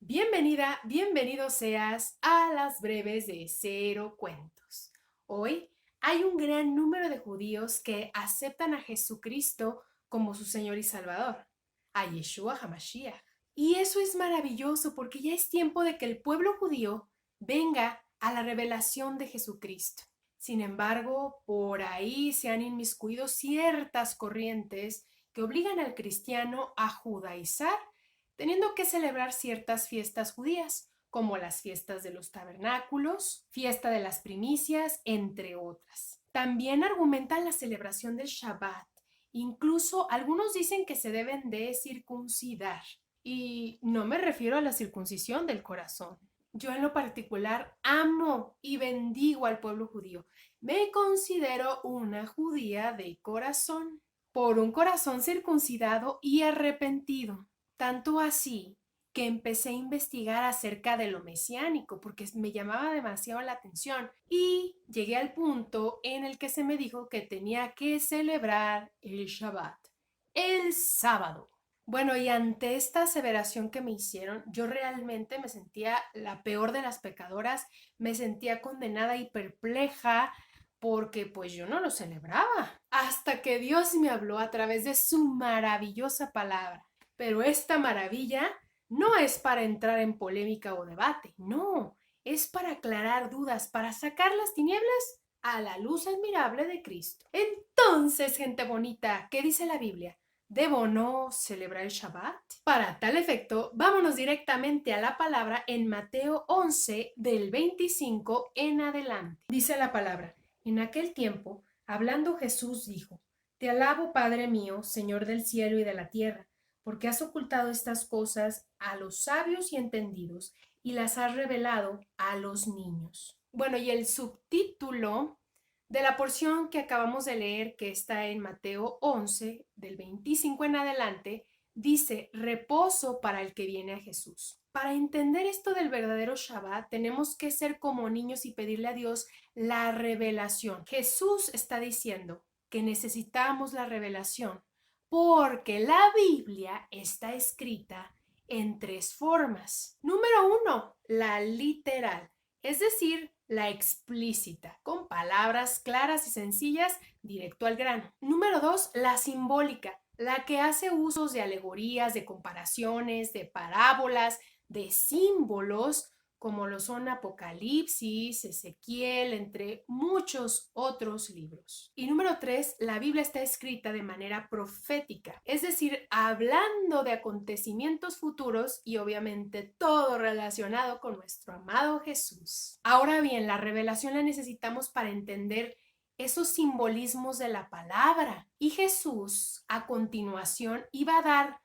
Bienvenida, bienvenido seas a las breves de Cero Cuentos. Hoy hay un gran número de judíos que aceptan a Jesucristo como su Señor y Salvador, a Yeshua HaMashiach. Y eso es maravilloso porque ya es tiempo de que el pueblo judío venga a la revelación de Jesucristo. Sin embargo, por ahí se han inmiscuido ciertas corrientes que obligan al cristiano a judaizar teniendo que celebrar ciertas fiestas judías, como las fiestas de los tabernáculos, fiesta de las primicias, entre otras. También argumentan la celebración del Shabbat. Incluso algunos dicen que se deben de circuncidar. Y no me refiero a la circuncisión del corazón. Yo en lo particular amo y bendigo al pueblo judío. Me considero una judía de corazón, por un corazón circuncidado y arrepentido. Tanto así que empecé a investigar acerca de lo mesiánico porque me llamaba demasiado la atención y llegué al punto en el que se me dijo que tenía que celebrar el Shabbat, el sábado. Bueno, y ante esta aseveración que me hicieron, yo realmente me sentía la peor de las pecadoras, me sentía condenada y perpleja porque pues yo no lo celebraba, hasta que Dios me habló a través de su maravillosa palabra. Pero esta maravilla no es para entrar en polémica o debate, no, es para aclarar dudas, para sacar las tinieblas a la luz admirable de Cristo. Entonces, gente bonita, ¿qué dice la Biblia? ¿Debo no celebrar el Shabbat? Para tal efecto, vámonos directamente a la palabra en Mateo 11, del 25 en adelante. Dice la palabra, en aquel tiempo, hablando Jesús dijo, Te alabo, Padre mío, Señor del cielo y de la tierra, porque has ocultado estas cosas a los sabios y entendidos y las has revelado a los niños. Bueno, y el subtítulo de la porción que acabamos de leer, que está en Mateo 11, del 25 en adelante, dice reposo para el que viene a Jesús. Para entender esto del verdadero Shabbat, tenemos que ser como niños y pedirle a Dios la revelación. Jesús está diciendo que necesitamos la revelación porque la Biblia está escrita en tres formas. Número uno, la literal, es decir, la explícita, con palabras claras y sencillas, directo al grano. Número dos, la simbólica, la que hace usos de alegorías, de comparaciones, de parábolas, de símbolos, como lo son Apocalipsis, Ezequiel, entre muchos otros libros. Y número tres, la Biblia está escrita de manera profética, es decir, hablando de acontecimientos futuros y obviamente todo relacionado con nuestro amado Jesús. Ahora bien, la revelación la necesitamos para entender esos simbolismos de la palabra. Y Jesús, a continuación, iba a dar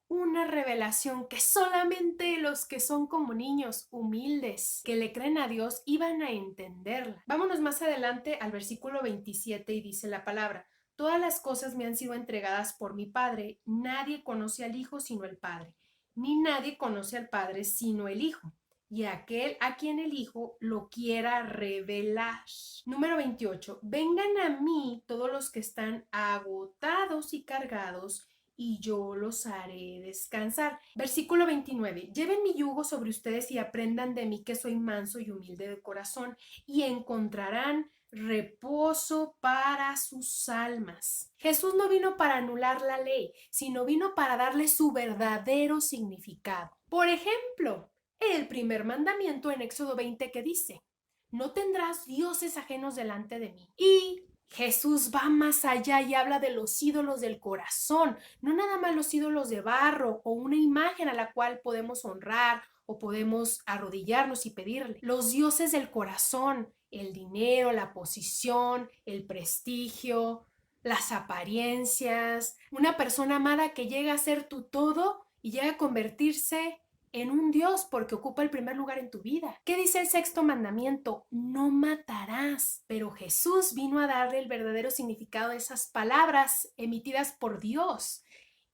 una revelación que solamente los que son como niños humildes, que le creen a Dios, iban a entenderla. Vámonos más adelante al versículo 27 y dice la palabra, Todas las cosas me han sido entregadas por mi Padre, nadie conoce al Hijo sino el Padre, ni nadie conoce al Padre sino el Hijo, y aquel a quien el Hijo lo quiera revelar. Número 28. Vengan a mí todos los que están agotados y cargados, y yo los haré descansar. Versículo 29. Lleven mi yugo sobre ustedes y aprendan de mí que soy manso y humilde de corazón, y encontrarán reposo para sus almas. Jesús no vino para anular la ley, sino vino para darle su verdadero significado. Por ejemplo, el primer mandamiento en Éxodo 20 que dice, no tendrás dioses ajenos delante de mí. Y Jesús va más allá y habla de los ídolos del corazón, no nada más los ídolos de barro o una imagen a la cual podemos honrar o podemos arrodillarnos y pedirle. Los dioses del corazón, el dinero, la posición, el prestigio, las apariencias, una persona amada que llega a ser tu todo y llega a convertirse en un Dios porque ocupa el primer lugar en tu vida. ¿Qué dice el sexto mandamiento? No matarás. Pero Jesús vino a darle el verdadero significado de esas palabras emitidas por Dios.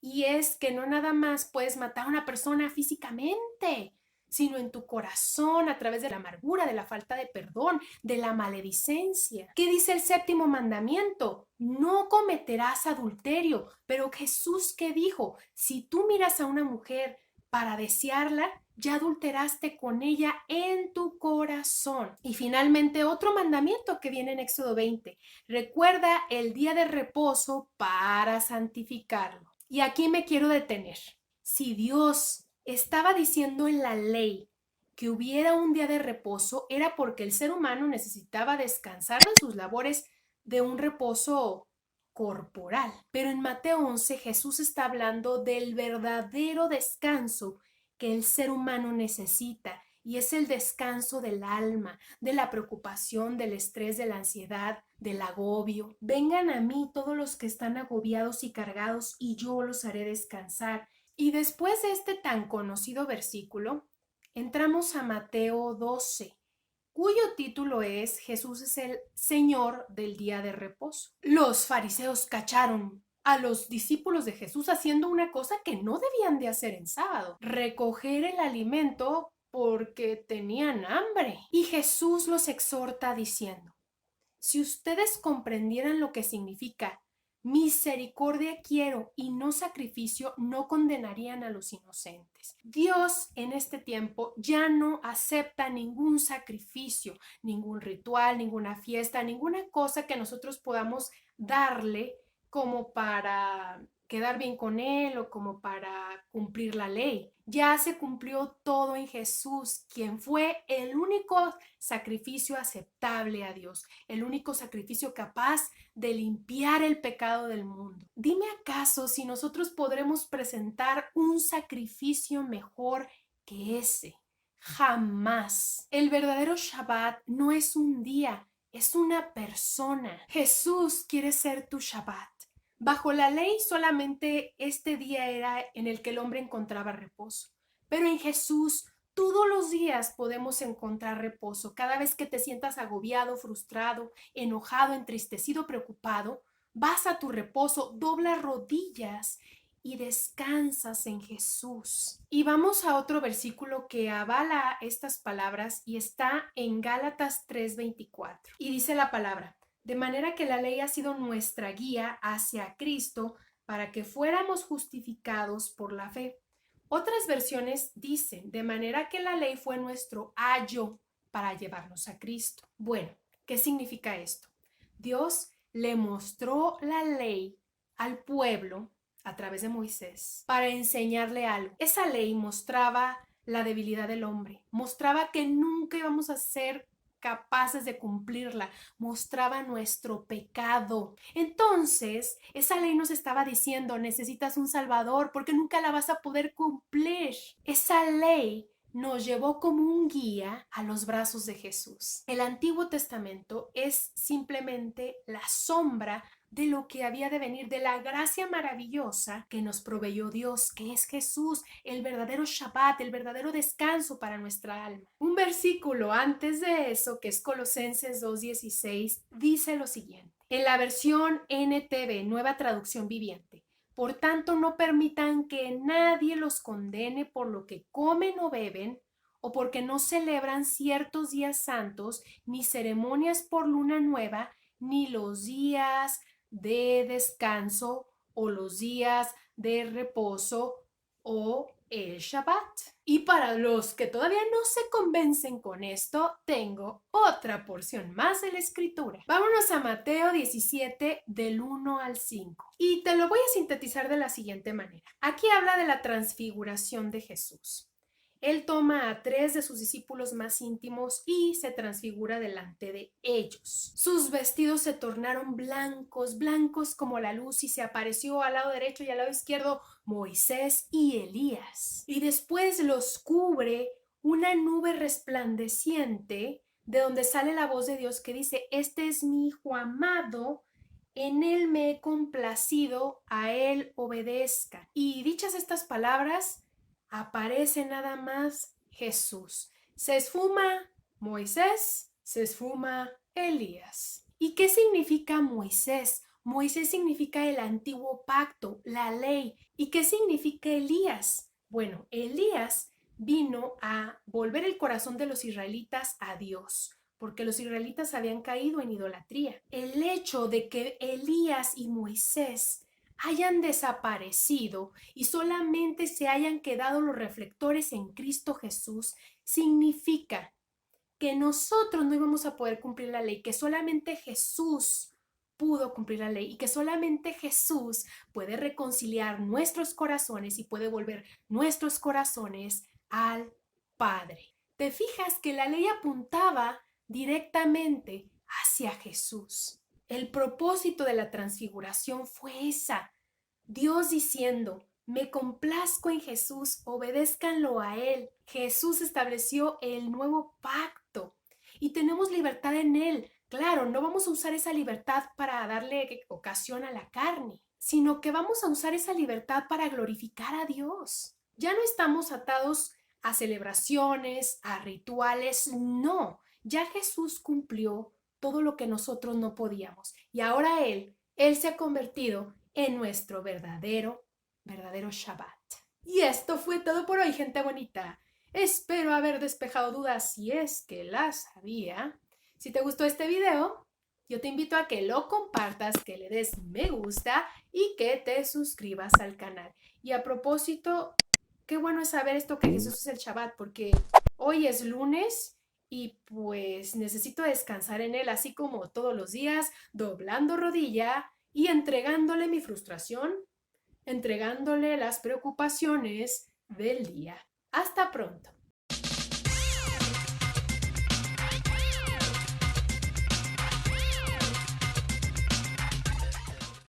Y es que no nada más puedes matar a una persona físicamente, sino en tu corazón a través de la amargura, de la falta de perdón, de la maledicencia. ¿Qué dice el séptimo mandamiento? No cometerás adulterio. Pero Jesús, ¿qué dijo? Si tú miras a una mujer para desearla, ya adulteraste con ella en tu corazón. Y finalmente otro mandamiento que viene en Éxodo 20. Recuerda el día de reposo para santificarlo. Y aquí me quiero detener. Si Dios estaba diciendo en la ley que hubiera un día de reposo, era porque el ser humano necesitaba descansar de sus labores de un reposo corporal. Pero en Mateo 11 Jesús está hablando del verdadero descanso que el ser humano necesita, y es el descanso del alma, de la preocupación, del estrés, de la ansiedad, del agobio. Vengan a mí todos los que están agobiados y cargados, y yo los haré descansar. Y después de este tan conocido versículo, entramos a Mateo 12, cuyo título es Jesús es el Señor del día de reposo. Los fariseos cacharon a los discípulos de Jesús haciendo una cosa que no debían de hacer en sábado: recoger el alimento porque tenían hambre. Y Jesús los exhorta diciendo: si ustedes comprendieran lo que significa misericordia quiero y no sacrificio, no condenarían a los inocentes. Dios en este tiempo ya no acepta ningún sacrificio, ningún ritual, ninguna fiesta, ninguna cosa que nosotros podamos darle como para quedar bien con Él o como para cumplir la ley. Ya se cumplió todo en Jesús, quien fue el único sacrificio aceptable a Dios, el único sacrificio capaz de limpiar el pecado del mundo. Dime acaso si nosotros podremos presentar un sacrificio mejor que ese. Jamás. El verdadero Shabbat no es un día, es una persona. Jesús quiere ser tu Shabbat. Bajo la ley solamente este día era en el que el hombre encontraba reposo, pero en Jesús todos los días podemos encontrar reposo. Cada vez que te sientas agobiado, frustrado, enojado, entristecido, preocupado, vas a tu reposo, doblas rodillas y descansas en Jesús. Y vamos a otro versículo que avala estas palabras y está en Gálatas 3:24. Y dice la palabra: de manera que la ley ha sido nuestra guía hacia Cristo para que fuéramos justificados por la fe. Otras versiones dicen: de manera que la ley fue nuestro ayo para llevarnos a Cristo. Bueno, ¿qué significa esto? Dios le mostró la ley al pueblo a través de Moisés para enseñarle algo. Esa ley mostraba la debilidad del hombre, mostraba que nunca íbamos a ser capaces de cumplirla, mostraba nuestro pecado. Entonces, esa ley nos estaba diciendo: necesitas un Salvador porque nunca la vas a poder cumplir. Esa ley nos llevó como un guía a los brazos de Jesús. El Antiguo Testamento es simplemente la sombra de lo que había de venir, de la gracia maravillosa que nos proveyó Dios, que es Jesús, el verdadero Shabbat, el verdadero descanso para nuestra alma. Un versículo antes de eso, que es Colosenses 2:16, dice lo siguiente, en la versión NTV, Nueva Traducción Viviente: por tanto, no permitan que nadie los condene por lo que comen o beben, o porque no celebran ciertos días santos, ni ceremonias por luna nueva, ni los días de descanso o los días de reposo o el Shabbat. Y para los que todavía no se convencen con esto, tengo otra porción más de la escritura. Vámonos a Mateo 17 del 1 al 5. Y te lo voy a sintetizar de la siguiente manera. Aquí habla de la transfiguración de Jesús. Él toma a 3 de sus discípulos más íntimos y se transfigura delante de ellos. Sus vestidos se tornaron blancos, blancos como la luz, y se apareció al lado derecho y al lado izquierdo Moisés y Elías. Y después los cubre una nube resplandeciente, de donde sale la voz de Dios que dice: este es mi hijo amado, en él me he complacido, a él obedezcan. Y dichas estas palabras, aparece nada más Jesús. Se esfuma Moisés, se esfuma Elías. ¿Y qué significa Moisés? Moisés significa el antiguo pacto, la ley. ¿Y qué significa Elías? Bueno, Elías vino a volver el corazón de los israelitas a Dios, porque los israelitas habían caído en idolatría. El hecho de que Elías y Moisés hayan desaparecido y solamente se hayan quedado los reflectores en Cristo Jesús, significa que nosotros no íbamos a poder cumplir la ley, que solamente Jesús pudo cumplir la ley y que solamente Jesús puede reconciliar nuestros corazones y puede volver nuestros corazones al Padre. ¿Te fijas que la ley apuntaba directamente hacia Jesús? El propósito de la transfiguración fue esa. Dios diciendo, me complazco en Jesús, obedézcanlo a Él. Jesús estableció el nuevo pacto y tenemos libertad en Él. Claro, no vamos a usar esa libertad para darle ocasión a la carne, sino que vamos a usar esa libertad para glorificar a Dios. Ya no estamos atados a celebraciones, a rituales, no. Ya Jesús cumplió todo lo que nosotros no podíamos y ahora Él se ha convertido en nuestro verdadero Shabbat. Y esto fue todo por hoy, gente bonita. Espero haber despejado dudas si es que las había. Si te gustó este video, yo te invito a que lo compartas, que le des me gusta y que te suscribas al canal. Y a propósito, qué bueno es saber esto que Jesús es el Shabbat, porque hoy es lunes y pues necesito descansar en él, así como todos los días, doblando rodilla y entregándole mi frustración, entregándole las preocupaciones del día. Hasta pronto.